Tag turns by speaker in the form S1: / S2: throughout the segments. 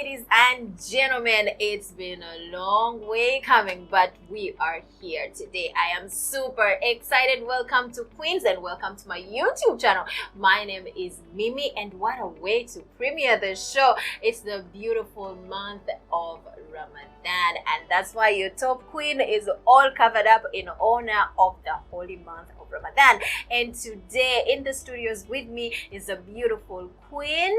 S1: ladies and gentlemen, it's been a long way coming, but we are here today. I am super excited. Welcome to Queens and welcome to my YouTube channel. My name is Mimi, and what a way to premiere the show. It's the beautiful month of Ramadan, and that's why your top queen is all covered up in honor of the holy month of Ramadan. And today in the studios with me is a beautiful queen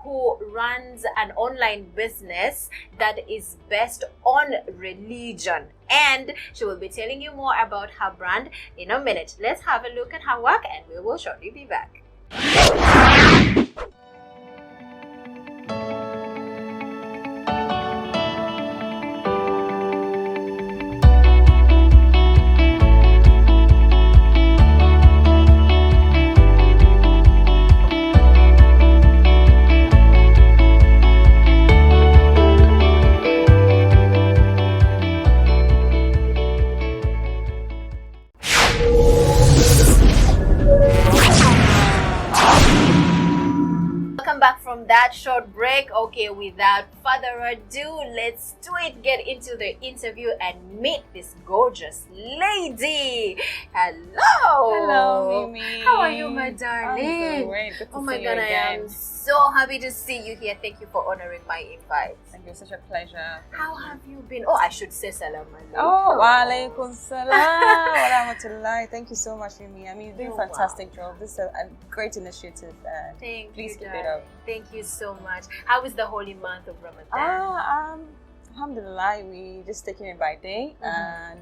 S1: who runs an online business that is based on religion, and she will be telling you more about her brand in a minute. Let's have a look at her work and we will shortly be back. Back from that short break. Okay, without further ado, let's do it. Get into the interview and meet this gorgeous lady.
S2: Hello, Mimi.
S1: How are you, my darling?
S2: I'm great. Good to
S1: oh my
S2: see
S1: god,
S2: you
S1: I
S2: again.
S1: am so happy to see you here. Thank you for honoring my invite.
S2: Thank you, such a pleasure.
S1: How have you been? Oh, I should say salam alaikum.
S2: Oh, wa alaikum salam wa rahmatullah. Thank you so much, Mimi. I mean, you're doing a fantastic job. This is a great initiative. Please keep it up.
S1: Thank you so much. How is the holy month of Ramadan?
S2: Alhamdulillah, we just taking it by day, and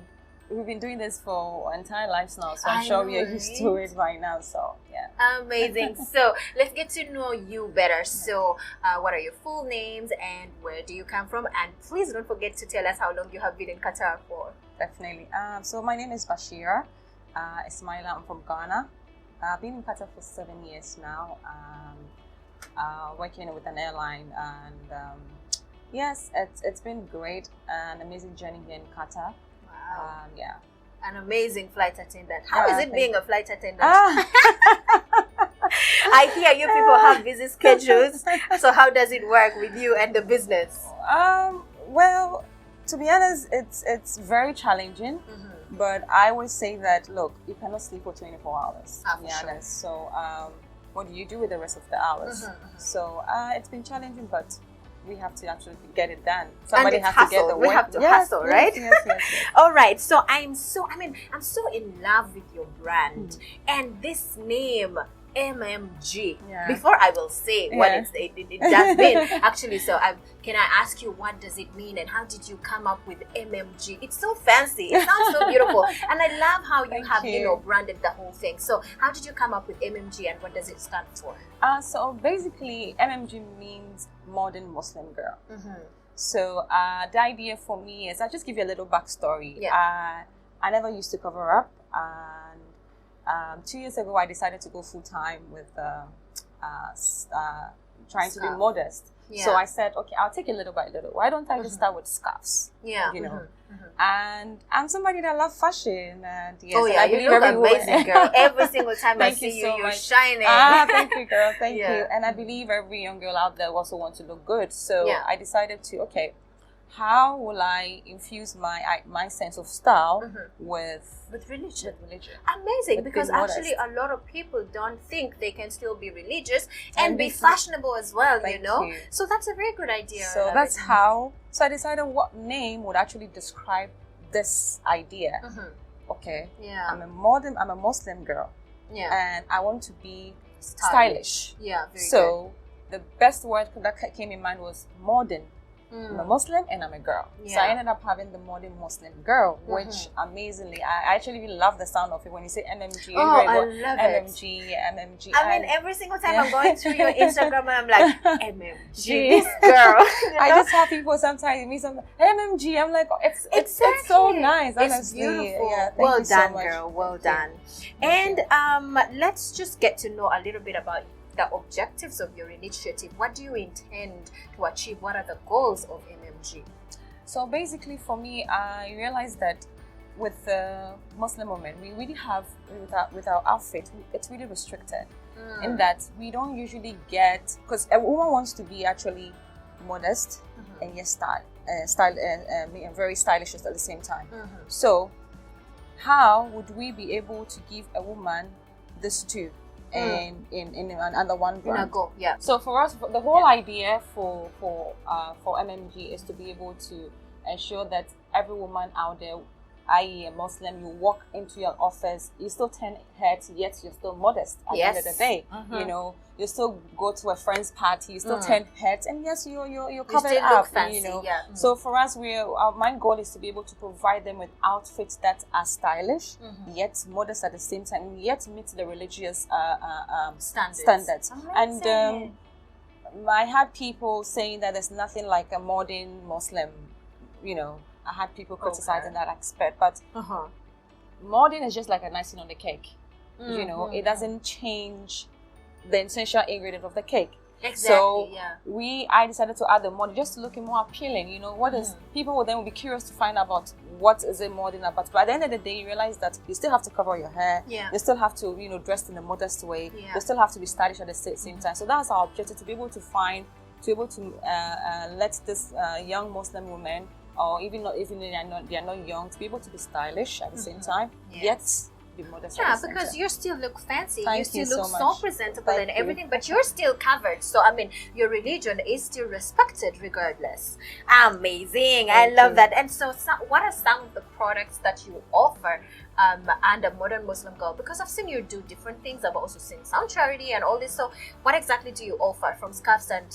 S2: we've been doing this for our entire lives now, so I'm sure we are used to it by now. So yeah,
S1: amazing. So let's get to know you better. So what are your full names and where do you come from? And please don't forget to tell us how long you have been in Qatar for.
S2: Definitely. So my name is Bashira Ismail. I'm from Ghana. I've been in Qatar for 7 years now. Working with an airline, and yes, it's been great, an amazing journey here in Qatar.
S1: Wow.
S2: Yeah,
S1: an amazing flight attendant. How is it being a flight attendant? I hear you people have busy schedules, so how does it work with you and the business?
S2: Well, to be honest, it's very challenging. But I always say that, look, you cannot sleep for 24 hours, to be honest. So what do you do with the rest of the hours? So it's been challenging, but we have to actually get it done. Somebody has to get the work.
S1: We have to hustle, right?
S2: Yes.
S1: All right. So I'm so in love with your brand and this name. MMG. Before I will say what it does mean, actually, so can I ask you what does it mean and how did you come up with MMG? It's so fancy. It sounds so beautiful, and I love how you have branded the whole thing. So how did you come up with MMG and what does it stand for?
S2: So basically, MMG means modern Muslim girl. So the idea for me is, I'll just give you a little backstory. I never used to cover up, and 2 years ago, I decided to go full-time with trying to be modest. So I said, okay, I'll take it little by little. Why don't I just start with scarves? You know, and I'm somebody that loves fashion. And
S1: I you look amazing, girl. Every single time I see you, you're shining.
S2: Thank you, girl. Thank you. And I believe every young girl out there also wants to look good. So I decided to, okay, how will I infuse my sense of style with religion?
S1: Amazing, because actually a lot of people don't think they can still be religious and be fashionable as well, you know? So that's a very good idea.
S2: So that's how, so I decided what name would actually describe this idea. Okay, I'm a Muslim girl, and I want to be stylish. So the best word that came in mind was modern. I'm a Muslim and I'm a girl. So I ended up having the modern Muslim girl, which amazingly, I actually really love the sound of it when you say MMG.
S1: Oh, I love
S2: MMG.
S1: I mean, every single time I'm going through your Instagram and I'm like, MMG, this girl. You know?
S2: I just have people sometimes meet some MMG. I'm like, oh, it's so nice.
S1: It's
S2: honestly.
S1: beautiful.
S2: Yeah,
S1: well
S2: done,
S1: so girl. Well done. And let's just get to know a little bit about the objectives of your initiative. What do you intend to achieve? What are the goals of MMG?
S2: So basically for me, I realized that with the Muslim women, we really have, with our outfit, it's really restricted in that we don't usually get, because a woman wants to be actually modest and yet very stylish at the same time. So how would we be able to give a woman this two in under one brand? So for us, the whole idea for MMG is to be able to ensure that every woman out there, i.e. a Muslim, you walk into your office, you still turn heads, yet you're still modest at the end of the day. You know, you still go to a friend's party, you still turn heads, and yes, you're covered
S1: still
S2: up.
S1: Look fancy,
S2: you know. So for us, our main goal is to be able to provide them with outfits that are stylish, yet modest at the same time, yet meet the religious standards. And I had people saying that there's nothing like a modern Muslim, you know. I had people criticizing that aspect, but modern is just like a icing on the cake. You know, it doesn't change the essential ingredient of the cake.
S1: Exactly.
S2: So I decided to add the modern just to look more appealing. You know, what is people will then be curious to find out about what is it modern about. But at the end of the day, you realize that you still have to cover your hair. You still have to, you know, dress in a modest way. You still have to be stylish at the same time. So that's our objective, to be able to let this young Muslim women, or even they are not young, to be able to be stylish at the same time, yet be modest.
S1: Yeah, because you still look fancy, you still look
S2: so
S1: presentable and everything, but you're still covered. So I mean, your religion is still respected regardless. Amazing. I love that. And so what are some of the products that you offer and a modern Muslim girl? Because I've seen you do different things. I've also seen some charity and all this. So what exactly do you offer, from scarves and...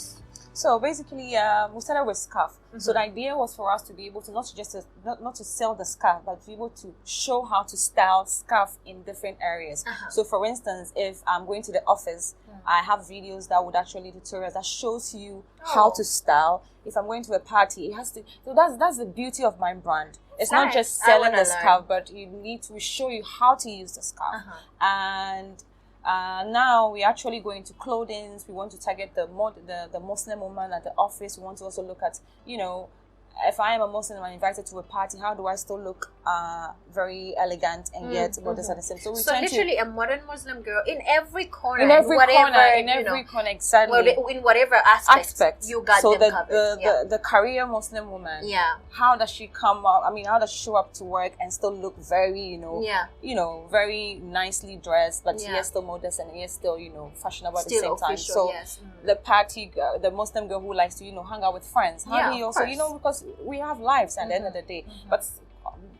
S2: So basically, we started with scarf. So the idea was for us to be able to not to sell the scarf, but to be able to show how to style scarf in different areas. So for instance, if I'm going to the office, I have videos that would actually tutorials that shows you how to style. If I'm going to a party, it has to. So that's the beauty of my brand. It's not just selling the scarf, but you need to show you how to use the scarf. And now we're actually going to clothing. We want to target the Muslim woman at the office. We want to also look at, you know, if I am a Muslim and I'm invited to a party, how do I still look very elegant and yet modest at the same? So
S1: literally a modern Muslim girl in every corner,
S2: in every corner, exactly.
S1: Well, in whatever aspect you got them covered.
S2: The career Muslim woman, how does she come up? I mean, how does she show up to work and still look very, very nicely dressed, but yet still modest and yet still, fashionable at the same time. So the party, the Muslim girl who likes to, hang out with friends. How do you also, because we have lives at the end of the day, but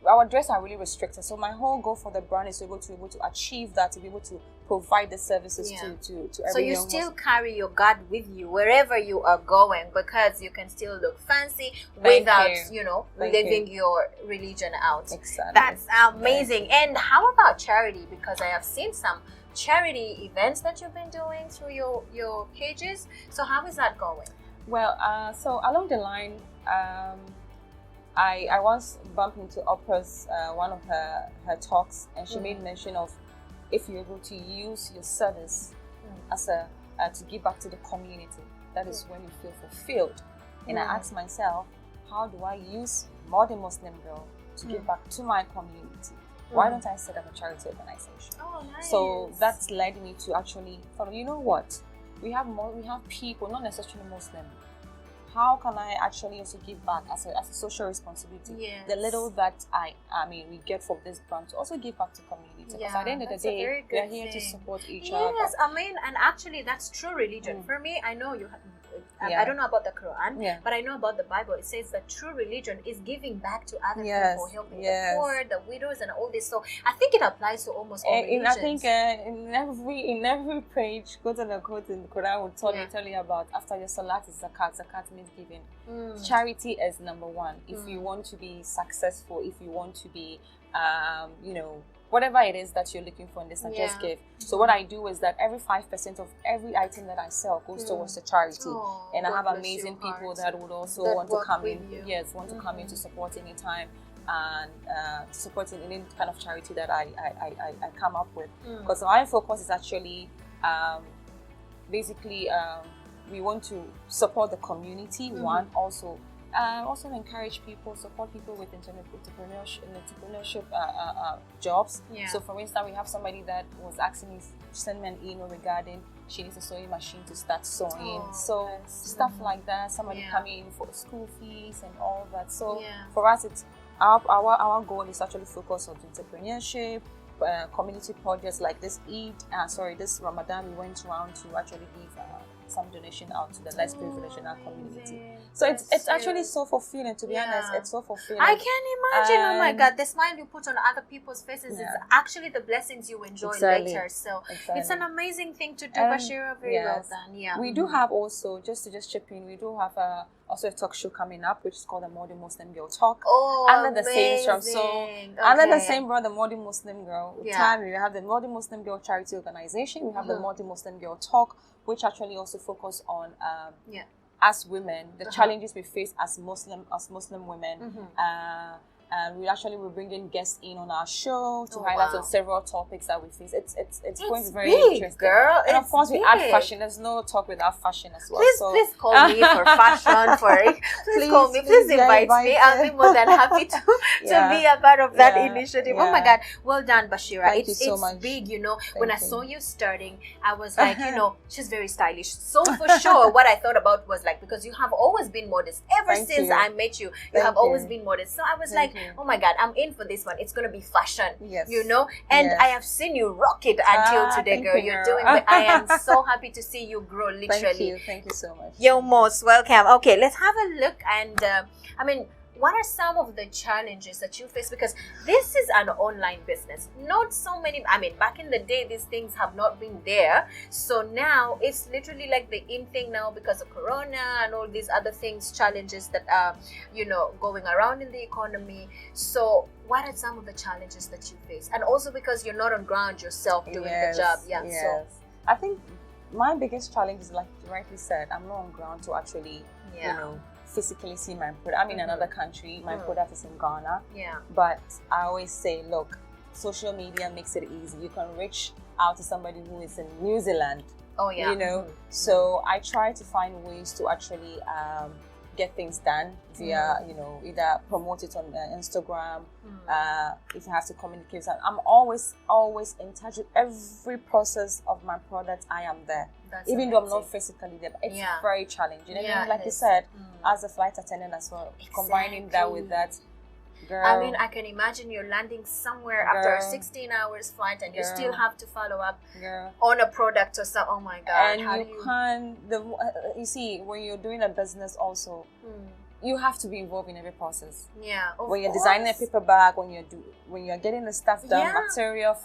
S2: our dress are really restricted. So my whole goal for the brand is to be able to achieve that, to be able to provide the services to everyone.
S1: So you still carry your God with you wherever you are going, because you can still look fancy without, living your religion out.
S2: Exactly.
S1: That's amazing. And how about charity? Because I have seen some charity events that you've been doing through your pages. So how is that going?
S2: Well, so along the line, I once bumped into Oprah's one of her talks, and she made mention of, if you're able to use your service as to give back to the community, that is when you feel fulfilled. And I asked myself, how do I use Modern Muslim Girl to give back to my community? Why don't I set up a charity organization?
S1: Oh, nice.
S2: So that's led me to actually thought, you know what? We have people, not necessarily Muslim. How can I actually also give back as a social responsibility?
S1: Yes.
S2: The little that we get from this brand, to also give back to community. Because at the end of the day, we are here to support each other.
S1: Yes, and actually that's true religion. For me, I know I don't know about the Quran, but I know about the Bible. It says that true religion is giving back to other people, helping the poor, the widows, and all this. So I think it applies to almost all religions.
S2: I think in every page, quote and unquote, in the Quran will tell you about, after your salat is zakat. Zakat means giving. Charity is number one. If you want to be successful, if you want to be, whatever it is that you're looking for in this, and just give. So what I do is that every 5% of every item that I sell goes towards the charity. And I have amazing people that would also want to come in. Yes, want to come in to support anytime, and supporting any kind of charity that I come up with. Because my focus is actually basically we want to support the community. One, also encourage people, support people with entrepreneurship jobs. So for instance, we have somebody that was asking me to send me an email regarding she needs a sewing machine to start sewing. So stuff like that. Somebody coming in for school fees and all that. So for us, it's our goal is actually focus on entrepreneurship, community projects like this this Ramadan. We went around to actually give some donation out to the less privileged in our community. So it's actually so fulfilling, to be honest. It's so fulfilling.
S1: I can imagine. Oh my God, the smile you put on other people's faces is actually the blessings you enjoy later. So it's an amazing thing to do, Bashira. Very well done. Yeah.
S2: We do have also, just to chip in, we do have also a talk show coming up, which is called the Modern Muslim Girl Talk. Under the same show. So under the same brand, the Modern Muslim Girl time, we have the Modern Muslim Girl Charity Organization. We have the Modern Muslim Girl Talk, which actually also focus on as women, the challenges we face as Muslim women. And we actually will bring in guests in on our show to highlight on several topics that we face. It's going very interesting,
S1: girl.
S2: And of course, we add fashion. There's no talk without fashion as well.
S1: Please call me for fashion. Please call me. Please invite me. I'll be more than happy to be a part of that initiative. Oh my God, well done, Bashira.
S2: Thank you so much.
S1: Big, you know. When I saw you starting, I was like, you know, she's very stylish. So for sure, what I thought about was like, because you have always been modest ever since I met you. You have always been modest. So I was like, oh my God, I'm in for this one. It's gonna be fashion, you know. And I have seen you rock it until today, girl. You're doing it. I am so happy to see you grow. Literally,
S2: thank you so much.
S1: You're most welcome. Okay, let's have a look. And I mean, what are some of the challenges that you face? Because this is an online business. Not so many, I mean, back in the day, these things have not been there. So now it's literally like the in thing now because of Corona and all these other things, challenges that are, you know, going around in the economy. So what are some of the challenges that you face? And also because you're not on ground yourself doing the job. So
S2: I think my biggest challenge is, like you rightly said, I'm not on ground to actually, you know, physically see my product. I'm in another country. My product is in Ghana. But I always say, look, social media makes it easy. You can reach out to somebody who is in New Zealand. You know. So I try to find ways to actually get things done via, you know, either promote it on Instagram. If you have to communicate, I'm always in touch with every process of my product. I am there. Even though I'm not physically there, but it's very challenging. And like you said, as a flight attendant as well, combining that with that, girl.
S1: I mean, I can imagine you're landing somewhere after a 16 hours flight and you still have to follow up on a product or something. Oh my God.
S2: And you see, when you're doing a business also, you have to be involved in every process. When you're designing a paper bag, when you're getting the stuff done, material,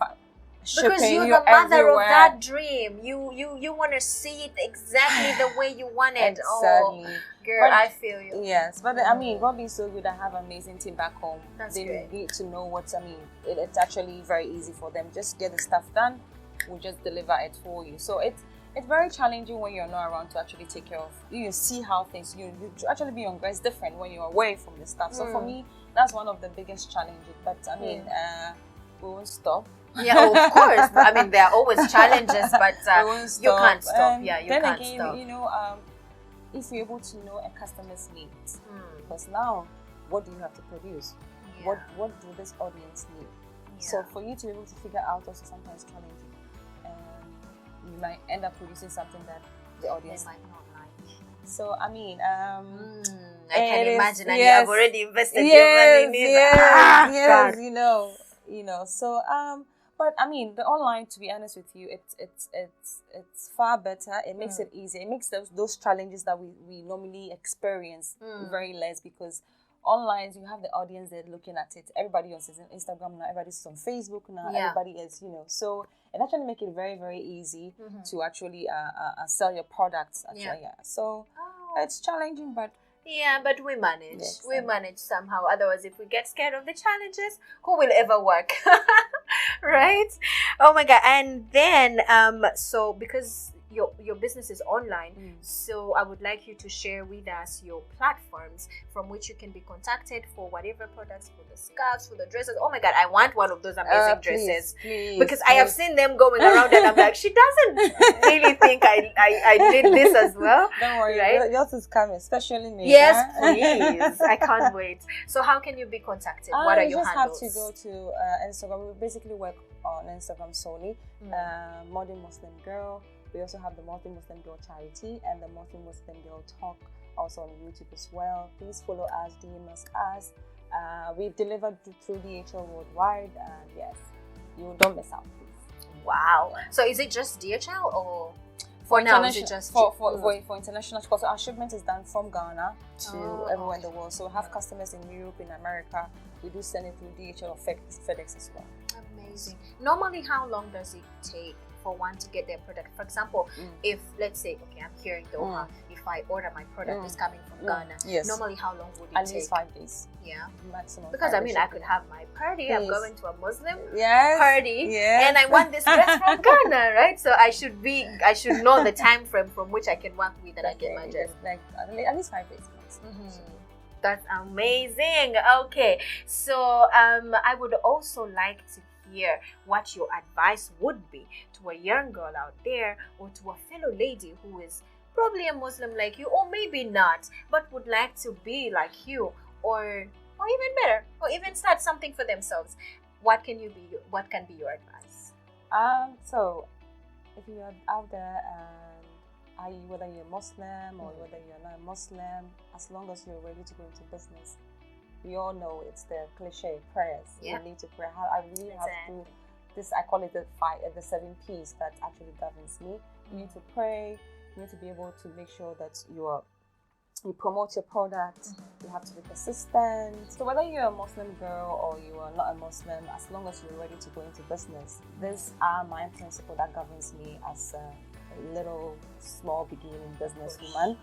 S2: shipping,
S1: because you're the mother of that dream. You want to see it exactly the way you want it.
S2: Exactly.
S1: Oh, girl, I feel you.
S2: Yes, but I mean, God being so good, I have an amazing team back home. They need to know what I mean. It's actually very easy for them. Just get the stuff done. We'll just deliver it for you. So it's very challenging when you're not around to actually take care of. You see how things you actually be on. It's different when you're away from the stuff. So for me, that's one of the biggest challenges. But I mean, we won't stop.
S1: Of course. I mean, there are always challenges, but you can't stop. You
S2: then
S1: can't
S2: again,
S1: stop.
S2: You know, if you're able to know a customer's needs, because now, what do you have to produce? What do this audience need? So for you to be able to figure out also sometimes challenging. You might end up producing something that the audience
S1: might not like.
S2: So I mean,
S1: I can imagine, and you have already invested your money in it.
S2: You know. So but I mean, the online, to be honest with you, it's far better. It makes it easier. It makes those challenges that we normally experience very less, because online you have the audience there looking at it. Everybody else is on Instagram now. Everybody's on Facebook now. Everybody is, you know. So it actually make it very, very easy to actually sell your products. Actually, So it's challenging, but
S1: but we manage. We manage somehow. Otherwise, if we get scared of the challenges, who will ever work? Right? Oh my God. And then, so because your business is online, so I would like you to share with us your platforms from which you can be contacted for whatever products, for the scarves, for the dresses. Oh my God, I want one of those amazing dresses, because I have seen them going around and I'm like, she doesn't really think I did this as well.
S2: Don't worry, right? Yours is coming, especially me.
S1: Yes, please. I can't wait. So how can you be contacted? What are your handles?
S2: You just have to go to Instagram. We basically work on Instagram solely. Modern Muslim Girl. We also have the Multi-Muslim Girl Charity and the Multi-Muslim Girl Talk also on YouTube as well. Please follow us, DM us. We've delivered through DHL worldwide, and yes, you don't miss out, please.
S1: Wow. So is it just DHL or for now is it just
S2: for international? Because our shipment is done from Ghana to everywhere in the world. So we have customers in Europe, in America. We do send it through DHL or FedEx as well.
S1: Amazing. Normally, how long does it take for one to get their product? For example, if let's say, okay, I'm here in Doha. If I order my product is coming from Ghana, normally how long would it take?
S2: At least 5 days.
S1: Yeah,
S2: maximum.
S1: Because I mean, I could have my party. I'm going to a Muslim party,
S2: yes.
S1: and I want this dress from Ghana, right? So I should know the time frame from which I can work with that I get my dress.
S2: Like at least 5 days.
S1: That's amazing. Okay, so I would also like to hear what your advice would be to a young girl out there, or to a fellow lady who is probably a Muslim like you, or maybe not, but would like to be like you, or even better, or even start something for themselves. What can be your advice?
S2: So if you're out there and whether you're Muslim or whether you're not Muslim, as long as you're ready to go into business, we all know it's the cliche prayers. You need to pray. I really have to. I call it the 7 P's that actually governs me. You need to pray. You need to be able to make sure that you promote your product. You have to be persistent. So whether you're a Muslim girl or you are not a Muslim, as long as you're ready to go into business, these are my principles that governs me as a little small beginning business woman.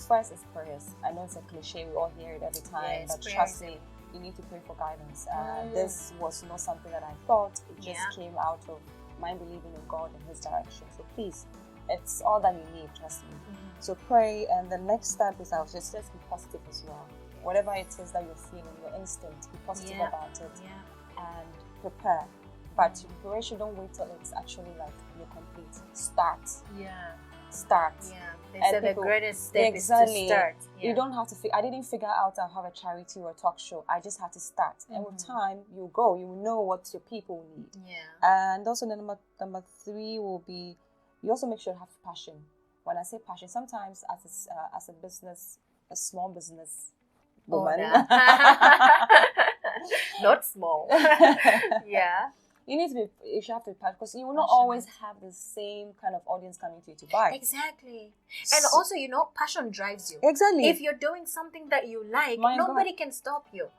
S2: First is prayers. I know it's a cliche, we all hear it every time, but trust me, you need to pray for guidance. This was not something that I thought, it just came out of my believing in God and His direction. So please, it's all that you need, trust me. So pray, and the next step is just be positive as well. Whatever it is that you're feeling, your instinct, be positive about it and prepare. But your preparation, don't wait till it's actually like you're complete. Start. Start.
S1: They said the greatest step is to start.
S2: You don't have to. I didn't figure out I'll have a charity or a talk show. I just had to start. And with time, you go. You know what your people need. And also, the number 3 will be, you also make sure you have passion. When I say passion, sometimes as a small business woman,
S1: not small.
S2: You should have to be passionate, because you will not always have the same kind of audience coming to you to buy.
S1: Exactly. And also, passion drives you.
S2: Exactly.
S1: If you're doing something that you like, nobody can stop you.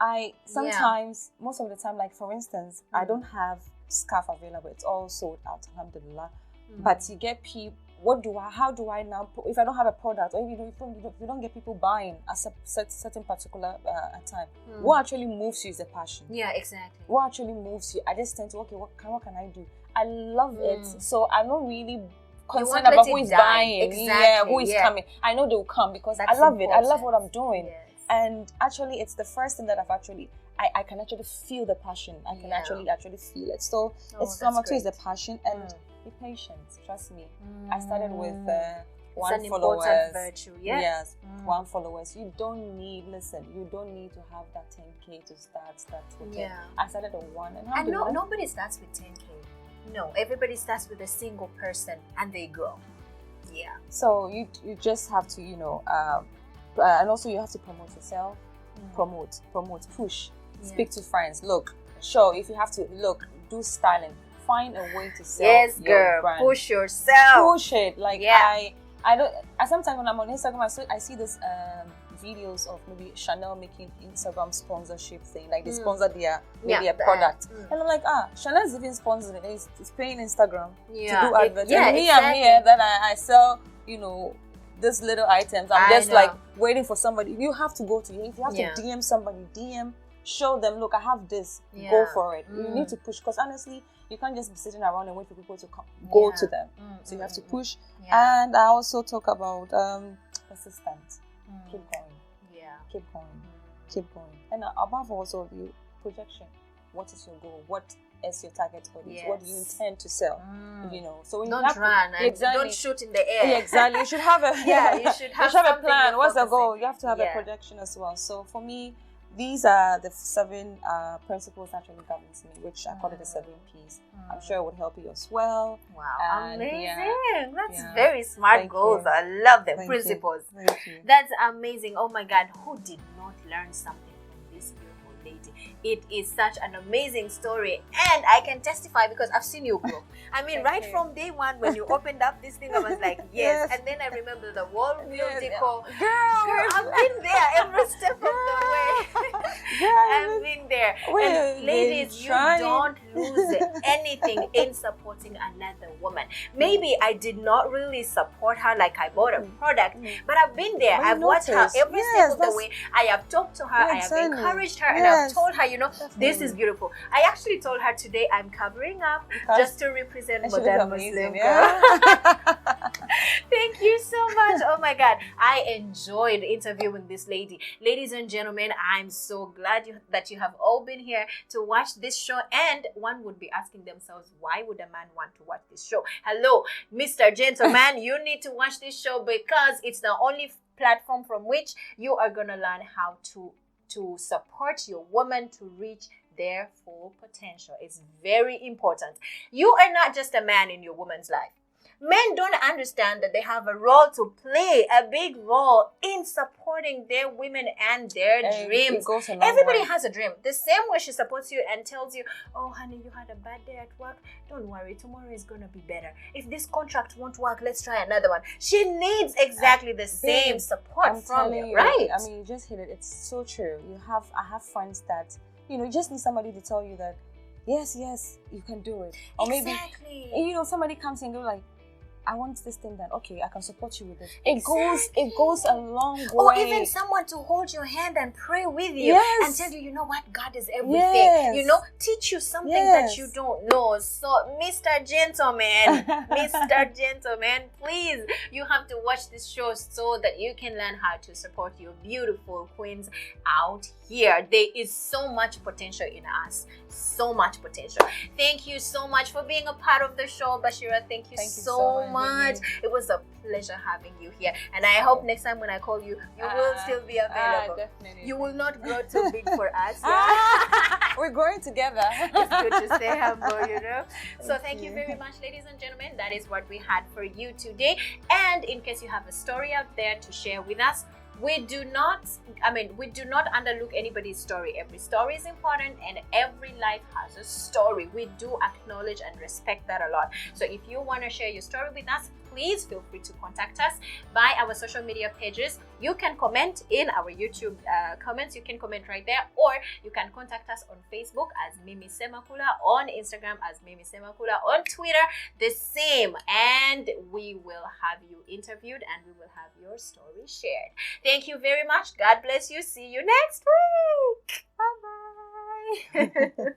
S2: Sometimes, most of the time, like for instance, I don't have scarf available. It's all sold out, alhamdulillah. But you get people, how do I now, if I don't have a product, or if you don't get people buying at a certain particular time, what actually moves you is the passion.
S1: Yeah, exactly.
S2: What actually moves you? I just tend to, what can I do? I love it. So I'm not really concerned about who is buying, who is coming. I know they will come because I love it. I love what I'm doing. Yes. And actually, it's the first thing that I can actually feel the passion. I can actually feel it. So it's number 2 is the passion, and be patient. Trust me. I started with 1 follower.
S1: Virtue.
S2: Yes, 1 followers. You don't need to have that 10K to start with. I started at 1, and
S1: nobody starts with 10K. No, everybody starts with a single person and they grow. Yeah. So
S2: you just have to and also you have to promote yourself. Promote, push. Speak to friends. Look, if you have to do styling. Find a way to sell your brand.
S1: Push yourself.
S2: Push it. I don't. Sometimes when I'm on Instagram, I see this videos of maybe Chanel making Instagram sponsorship thing. Like they sponsor their product, and I'm like, Chanel's even sponsoring it. It's paying Instagram to do adverts. And me, I'm here. Then I sell, this little items. I'm just like waiting for somebody. You have to go to. If you have to DM somebody, show them. Look, I have this. Go for it. You need to push, because honestly, you can't just be sitting around and wait for people to go to them. So you have to push. And I also talk about persistence. Keep going. Keep going. Keep going. And above also, the projection. What is your goal? What is your target audience? What do you intend to sell? So when
S1: don't run. Don't shoot in the air.
S2: Exactly. You should have a
S1: you should have
S2: a plan. What's the goal? You have to have a projection as well. So for me, these are the 7 principles that really governs me, which I call it the 7 P's. I'm sure it would help you as well.
S1: Wow, amazing. That's very smart goals. I love them. Principles.
S2: Thank you.
S1: That's amazing. Oh my God, who did not learn something from this beautiful lady? It is such an amazing story, and I can testify because I've seen you grow. I mean, from day one when you opened up this thing, I was like, yes. And then I remember the wall decor. Girl, I've been there every step of the way. I've been there. And ladies, you don't lose anything in supporting another woman. Maybe I did not really support her like I bought a product, but I've been there. I've watched her every step of the way. I have talked to her. I have encouraged her, and I've told her, this is beautiful. I actually told her today I'm covering up just to represent modern Muslim girl. Thank you so much. Oh my God, I enjoyed interviewing this lady. Ladies and gentlemen, I'm so glad that you have all been here to watch this show. And one would be asking themselves, why would a man want to watch this show? Hello, Mr. Gentleman, you need to watch this show because it's the only platform from which you are going to learn how to support your woman to reach their full potential. It's very important. You are not just a man in your woman's life. Men don't understand that they have a role to play, a big role in supporting their women and their dreams. Everybody has a dream. The same way she supports you and tells you, oh honey, you had a bad day at work. Don't worry, tomorrow is going to be better. If this contract won't work, let's try another one. She needs exactly the same support from you, right?
S2: I mean, you just hit it. It's so true. I have friends that, you just need somebody to tell you that, yes, you can do it. Or maybe, somebody comes in and they're like, I want this thing done. Okay, I can support you with it. It goes a long way.
S1: Or even someone to hold your hand and pray with you and tell you, you know what, God is everything. Teach you something that you don't know. So, Mr. Gentleman, please, you have to watch this show so that you can learn how to support your beautiful queens out here. There is so much potential in us. So much potential. Thank you so much for being a part of the show, Bashira. Thank you so much. It was a pleasure having you here, and I hope next time when I call you, you will still be available.
S2: Definitely.
S1: You will not grow too big for us.
S2: We're growing together.
S1: It's good to stay humble, So thank you very much, ladies and gentlemen. That is what we had for you today. And in case you have a story out there to share with us, we do not underlook anybody's story. Every story is important and every life has a story. We do acknowledge and respect that a lot. So if you want to share your story with us, please feel free to contact us by our social media pages. You can comment in our YouTube comments. You can comment right there, or you can contact us on Facebook as Mimi Semakula, on Instagram as Mimi Semakula, on Twitter the same, and we will have you interviewed and we will have your story shared. Thank you very much. God bless you. See you next week. Bye-bye.